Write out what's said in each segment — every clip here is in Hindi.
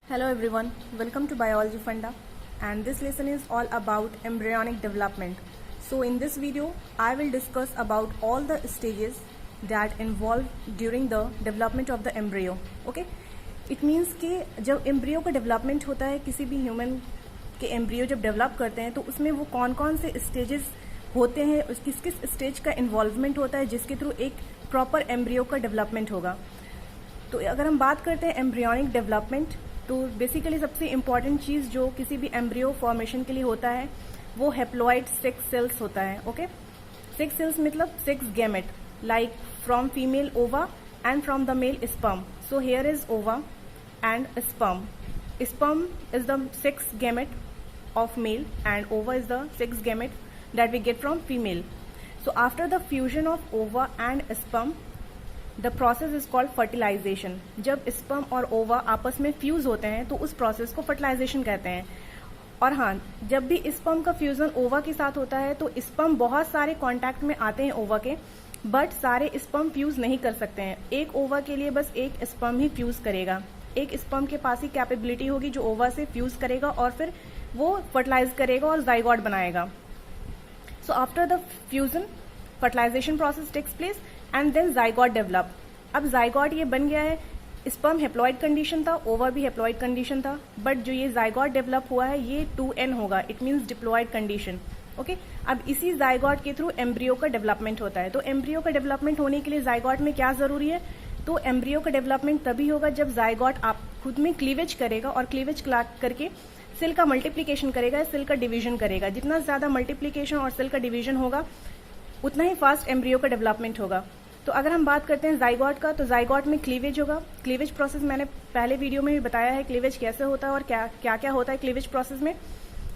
Hello everyone, welcome to Biology Funda, and this lesson is all about embryonic development. So in this video, I will discuss about all the stages that involve during the development of the embryo. Okay, it means कि जब embryo का development होता है, किसी भी human के embryo जब develop करते हैं तो उसमें वो कौन कौन से stages होते हैं, किस किस stage का involvement होता है जिसके थ्रू एक proper embryo का development होगा. तो अगर हम बात करते हैं एम्ब्रियोनिक डेवलपमेंट, तो बेसिकली सबसे इम्पॉर्टेंट चीज़ जो किसी भी एम्ब्रियो फॉर्मेशन के लिए होता है वो हेप्लॉइड सेक्स सेल्स होता है. ओके, सेक्स सेल्स मतलब sex gamete like from female ova and from the male sperm. So here is ova and sperm. Sperm is the sex gamete of male and ova is the sex gamete that we get from female. So after the fusion of ova and sperm, the process is called fertilization. जब sperm और ova आपस में फ्यूज होते हैं तो उस प्रोसेस को fertilization कहते हैं. और हाँ, जब भी sperm का फ्यूजन ओवा के साथ होता है तो sperm बहुत सारे कॉन्टैक्ट में आते हैं ओवा के, बट सारे sperm फ्यूज नहीं कर सकते हैं. एक ओवा के लिए बस एक sperm ही फ्यूज करेगा. एक sperm के पास ही कैपेबिलिटी होगी जो ओवा से फ्यूज करेगा और फिर वो फर्टिलाइज करेगा और जाइगोट बनाएगा. So after the fusion fertilisation process takes place and then zygote develop. अब जाइगोट ये बन गया है, स्पर्म हेप्लॉइड कंडीशन था, ओवा भी हेप्लॉइड कंडीशन था, बट जो ये जाइगोट डेवलप हुआ है ये 2n होगा. It means diploid condition. Okay, अब इसी जाइगोट के थ्रू एम्ब्रियो का डेवलपमेंट होता है. तो एम्ब्रियो का डेवलपमेंट होने के लिए जाइगोट में क्या जरूरी है? तो एम्ब्रियो का डेवलपमेंट तभी होगा जब जाइगोट आप खुद में क्लीवेज करेगा और क्लीवेज करके सेल का मल्टीप्लीकेशन करेगा, सेल का डिवीजन करेगा. जितना ज्यादा मल्टीप्लीकेशन और सेल का डिवीजन होगा उतना ही फास्ट एम्ब्रियो का डेवलपमेंट होगा. तो अगर हम बात करते हैं जाइगोट का, तो जाइगोट में क्लीवेज होगा. क्लीवेज प्रोसेस मैंने पहले वीडियो में भी बताया है क्लीवेज कैसे होता है और क्या क्या होता है क्लीवेज प्रोसेस में.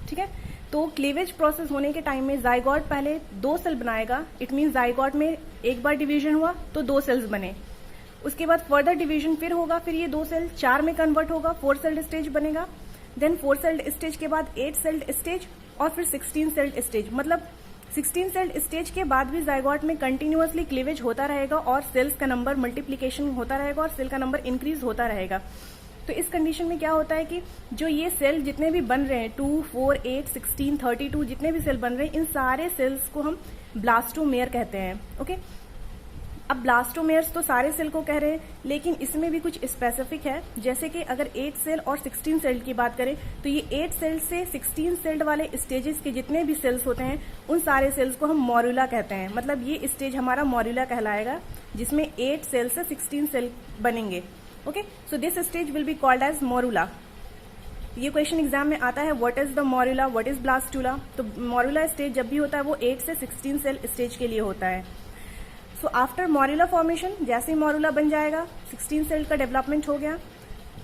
ठीक है, तो क्लीवेज प्रोसेस होने के टाइम में जाइगोट पहले 2 सेल बनाएगा. इट मीन जाइगोट में एक बार डिवीजन हुआ तो 2 सेल्स बने. उसके बाद फर्दर डिवीजन फिर होगा, फिर ये 2 सेल 4 में कन्वर्ट होगा, 4 सेल्ड स्टेज बनेगा. देन 4 सेल्ड स्टेज के बाद 8 सेल्ड स्टेज और फिर 16 सेल्ड स्टेज. मतलब 16 सेल्ड स्टेज के बाद भी जाइगोट में कंटिन्यूअसली क्लीवेज होता रहेगा और सेल्स का नंबर मल्टीप्लीकेशन होता रहेगा और सेल का नंबर इंक्रीज होता रहेगा. तो इस कंडीशन में क्या होता है कि जो ये सेल जितने भी बन रहे हैं 2, 4, 8, 16, 32 जितने भी सेल बन रहे हैं, इन सारे सेल्स को हम ब्लास्टोमेयर कहते हैं. ओके, अब ब्लास्टोमेयर्स तो सारे सेल को कह रहे हैं, लेकिन इसमें भी कुछ स्पेसिफिक है. जैसे कि अगर 8 सेल और 16 सेल की बात करें तो ये 8 सेल से 16 सेल वाले स्टेजेस के जितने भी सेल्स होते हैं उन सारे सेल्स को हम मॉर्यूला कहते हैं. मतलब ये स्टेज हमारा मॉर्यूला कहलाएगा जिसमें 8 सेल से 16 सेल बनेंगे. Okay, so this stage will be called as morula. ये क्वेश्चन एग्जाम में आता है, what is the morula, what is blastula. तो मॉर्यूला स्टेज जब भी होता है वो 8 से 16 सेल स्टेज के लिए होता है. सो आफ्टर मॉर्यूला फॉर्मेशन, जैसे ही मॉर्यूला बन जाएगा 16 सेल का डेवलपमेंट हो गया.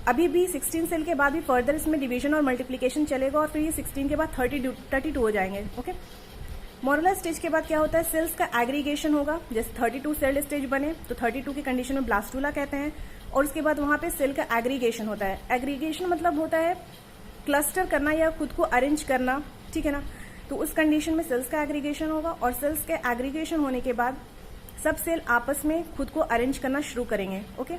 अभी भी 16 सेल के बाद भी फर्दर इसमें डिवीजन और मल्टीप्लीकेशन चलेगा और फिर ये 16 के बाद 32 हो जाएंगे. ओके, मॉर्यूला स्टेज के बाद क्या होता है, सेल्स का एग्रीगेशन होगा. जैसे 32 सेल स्टेज बने तो 32 की कंडीशन में ब्लास्टूला कहते हैं. और उसके बाद वहां पे सेल का एग्रीगेशन होता है. एग्रीगेशन मतलब होता है क्लस्टर करना या खुद को अरेंज करना. ठीक है ना, तो उस कंडीशन में सेल्स का एग्रीगेशन होगा और सेल्स के एग्रीगेशन होने के बाद सब सेल आपस में खुद को अरेंज करना शुरू करेंगे. Okay,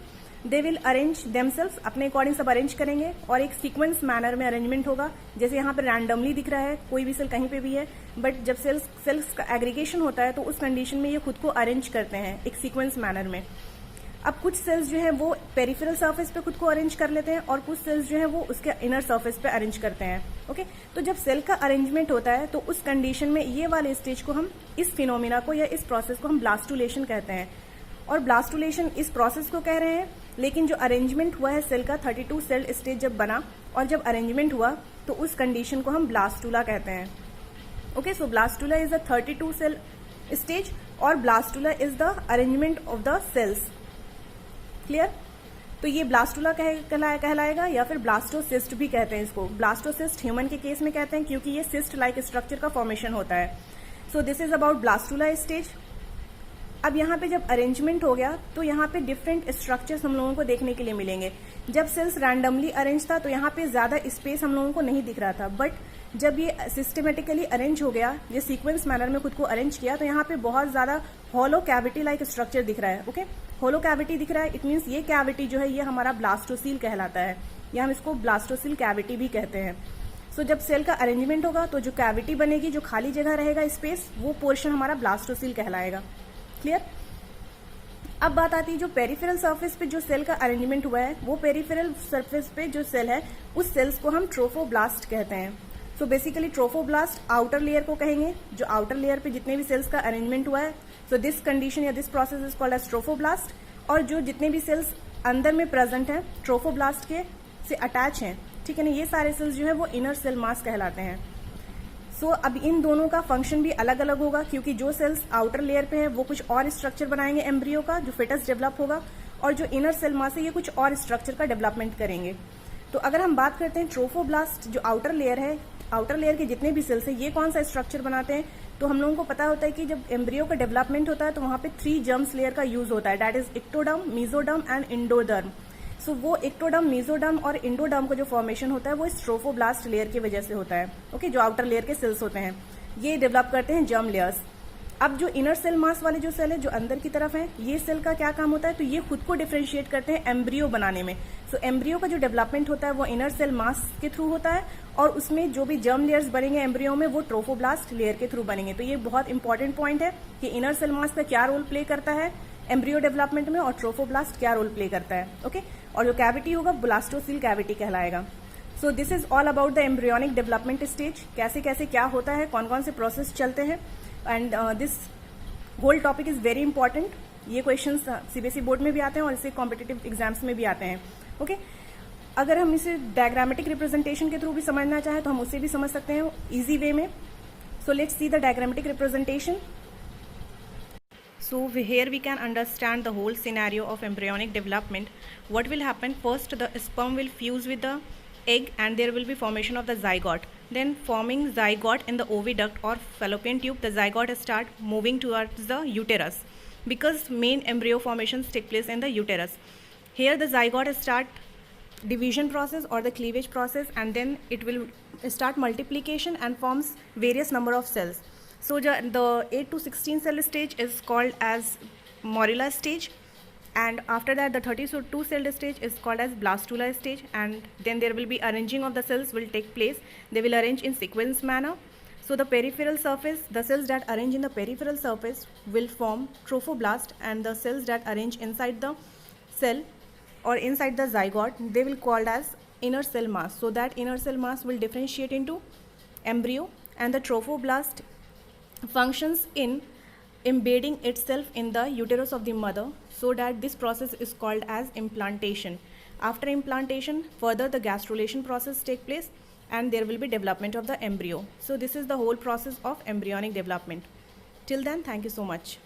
they will arrange themselves, अपने अकॉर्डिंग सब अरेंज करेंगे और एक सीक्वेंस मैनर में अरेंजमेंट होगा. जैसे यहाँ पे रैंडमली दिख रहा है, कोई भी सेल कहीं पे भी है, बट जब सेल्स का एग्रीगेशन होता है तो उस कंडीशन में ये खुद को अरेंज करते हैं एक सीक्वेंस मैनर में. अब कुछ सेल्स जो है वो पेरिफेरल सरफेस पे खुद को अरेंज कर लेते हैं और कुछ सेल्स जो है वो उसके इनर सरफेस पे अरेंज करते हैं. ओके, तो जब सेल का अरेंजमेंट होता है तो उस कंडीशन में ये वाले स्टेज को हम, इस फिनोमिना को या इस प्रोसेस को हम ब्लास्टुलेशन कहते हैं. और ब्लास्टुलेशन इस प्रोसेस को कह रहे हैं, लेकिन जो अरेंजमेंट हुआ है सेल का 32 सेल स्टेज जब बना और जब अरेंजमेंट हुआ तो उस कंडीशन को हम ब्लास्टूला कहते हैं. Okay, so blastula is the 32 cell stage और blastula is the arrangement of the cells. Clear? तो ये ब्लास्टूला कहलाएगा या फिर ब्लास्टोसिस्ट भी कहते हैं इसको. ब्लास्टोसिस्ट ह्यूमन के केस में कहते हैं क्योंकि ये सिस्ट लाइक स्ट्रक्चर का फॉर्मेशन होता है. So this is about blastula stage. अब यहाँ पे जब अरेंजमेंट हो गया तो यहाँ पे डिफरेंट स्ट्रक्चर्स हम लोगों को देखने के लिए मिलेंगे. जब सेल्स रैंडमली अरेंज था तो यहाँ पे ज्यादा स्पेस हम लोगों को नहीं दिख रहा था, बट जब ये सिस्टमेटिकली अरेंज हो गया, ये सीक्वेंस मैनर में खुद को अरेंज किया, तो यहाँ पे बहुत ज्यादा हॉलो कैविटी लाइक स्ट्रक्चर दिख रहा है. ओके, होलो कैविटी दिख रहा है, इट मीन्स ये कैविटी जो है ये हमारा ब्लास्टोसील कहलाता है. या हम इसको ब्लास्टोसिल कैविटी भी कहते हैं। सो जब सेल का अरेंजमेंट होगा तो जो कैविटी बनेगी, जो खाली जगह रहेगा स्पेस, वो पोर्शन हमारा ब्लास्टोसिल कहलाएगा। क्लियर? अब बात आती है जो पेरिफेरल सरफेस पे जो सेल का अरेंजमेंट हुआ है, वो पेरिफेरल सरफेस पे जो सेल है उस सेल्स को हम ट्रोफोब्लास्ट कहते हैं। So basically trophoblast outer layer को कहेंगे, जो आउटर लेयर पे जितने भी सेल्स का अरेंजमेंट हुआ है। सो दिस कंडीशन या this process is called as trophoblast. और जो जितने भी सेल्स अंदर में प्रेजेंट हैं ट्रोफोब्लास्ट के से अटैच हैं, ठीक है ना, ये सारे सेल्स जो है वो इनर सेल मास कहलाते हैं। सो अब इन दोनों का फंक्शन भी अलग अलग होगा, क्योंकि जो सेल्स आउटर लेयर पे है वो कुछ और स्ट्रक्चर बनाएंगे एम्ब्रियो का, जो फिटस डेवलप होगा, और जो इनर सेल मास है ये कुछ और स्ट्रक्चर का डेवलपमेंट करेंगे। तो अगर हम बात करते हैं ट्रोफोब्लास्ट जो आउटर लेयर है, आउटर लेयर के जितने भी सेल्स हैं ये कौन सा स्ट्रक्चर बनाते हैं, तो हम लोगों को पता होता है कि जब एम्ब्रियो का डेवलपमेंट होता है तो वहां पे 3 जर्म्स लेयर का यूज होता है, that is ectoderm, mesoderm and endoderm. So वो इक्टोडर्म, मेसोडर्म और इंडोडर्म का जो फॉर्मेशन होता है वो इस ट्रोफोब्लास्ट लेयर की वजह से होता है। ओके, जो आउटर लेयर के सेल्स होते हैं ये डेवलप करते हैं जर्म लेयर्स। अब जो इनर सेल मास वाले जो सेल है जो अंदर की तरफ है, ये सेल का क्या काम होता है, तो ये खुद को डिफरेंशिएट करते हैं एम्ब्रियो बनाने में। सो एम्ब्रियो का जो डेवलपमेंट होता है वो इनर सेल मास के थ्रू होता है, और उसमें जो भी जर्म लेयर्स बनेंगे एम्ब्रियो में वो ट्रोफोब्लास्ट लेयर के थ्रू बनेंगे। तो ये बहुत इंपॉर्टेंट पॉइंट है कि इनर सेल मास का क्या रोल प्ले करता है एम्ब्रियो डेवलपमेंट में, और ट्रोफोब्लास्ट क्या रोल प्ले करता है। ओके, और जो कैविटी होगा ब्लास्टोसिल कैविटी कहलाएगा। So this is all about the embryonic development stage, कैसे कैसे क्या होता है, कौन कौन से प्रोसेस चलते हैं, and this whole topic is very important. ये क्वेश्चंस सीबीएसई बोर्ड में भी आते हैं और इससे कॉम्पिटिटिव एग्जाम्स में भी आते हैं। ओके, अगर हम इसे डायग्रामेटिक रिप्रेजेंटेशन के थ्रू भी समझना चाहें तो हम उसे भी समझ सकते हैं इजी वे में। So let's see the diagrammatic representation. So here we can understand the whole scenario of embryonic development. What will happen? First, the sperm will fuse with the egg and there will be formation of the zygote. Then forming zygote in the oviduct or fallopian tube, the zygote start moving towards the uterus because main embryo formations take place in the uterus. Here the zygote start division process or the cleavage process, and then it will start multiplication and forms various number of cells. So the 8 to 16 cell stage is called as morula stage, and after that the 32 cell stage is called as blastula stage, and then there will be arranging of the cells will take place. They will arrange in sequence manner. So the peripheral surface, the cells that arrange in the peripheral surface will form trophoblast, and the cells that arrange inside the cell or inside the zygote, they will called as inner cell mass. So that inner cell mass will differentiate into embryo, and the trophoblast functions in embedding itself in the uterus of the mother, so that this process is called as implantation. After implantation, further the gastrulation process take place and there will be development of the embryo. So this is the whole process of embryonic development. Till then, thank you so much.